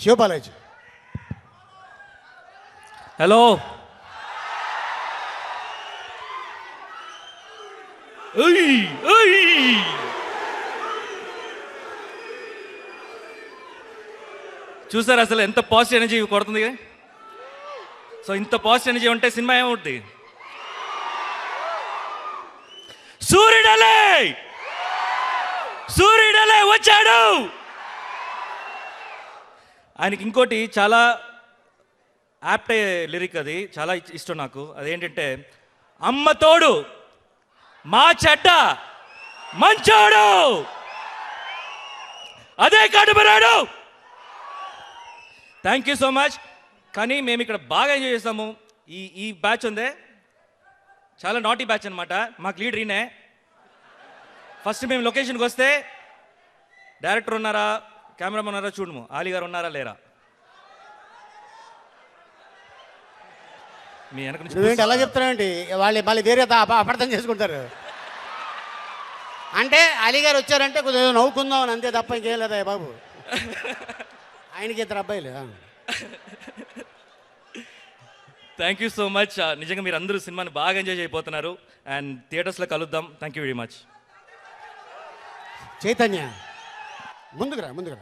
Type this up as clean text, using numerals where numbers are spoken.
Siva Balaji. Hello, చూసారు అసలు ఎంత పాజిటివ్ ఎనర్జీ కొడుతుంది. సో ఇంత పాజిటివ్ ఎనర్జీ ఉంటే సినిమా ఏమవుతుంది? సూర్యుడలే వచ్చాడు. ఆయనకి ఇంకోటి చాలా యాప్ట్ అయ్యే లిరిక్, అది చాలా ఇష్టం నాకు. అదేంటంటే, అమ్మ తోడు మా చెడ్డ మంచోడు అదే కడుపురాడు. Thank you so much. కానీ మేము ఇక్కడ బాగా ఎంజాయ్ చేస్తాము. ఈ బ్యాచ్ ఉందే చాలా నాటీ బ్యాచ్ అనమాట. మాకు లీడర్ ఈయనే. ఫస్ట్ మేము లొకేషన్కి వస్తే డైరెక్టర్ ఉన్నారా, కెమెరామెన్ ఉన్నారా చూడము, ఆలీ గారు ఉన్నారా లేరా. మీ వెనక నుంచి నువ్వేంటి అలా చెప్తున్నావేంటి? వాళ్ళు మళ్ళీ వేరే అపార్థం చేసుకుంటారు. అంటే అలీ గారు వచ్చారంటే కొద్దిగా నవ్వుకుందాం అని అంతే తప్ప ఇంకేం లేదా బాబు. ఆయనకి ఇద్దరు అబ్బాయిలు. Thank you so much. నిజంగా మీరు అందరూ సినిమాని బాగా ఎంజాయ్ చేయబోతున్నారు. అండ్ థియేటర్స్లో కలుద్దాం. Thank you very much. Chaitanya ముందుకురా.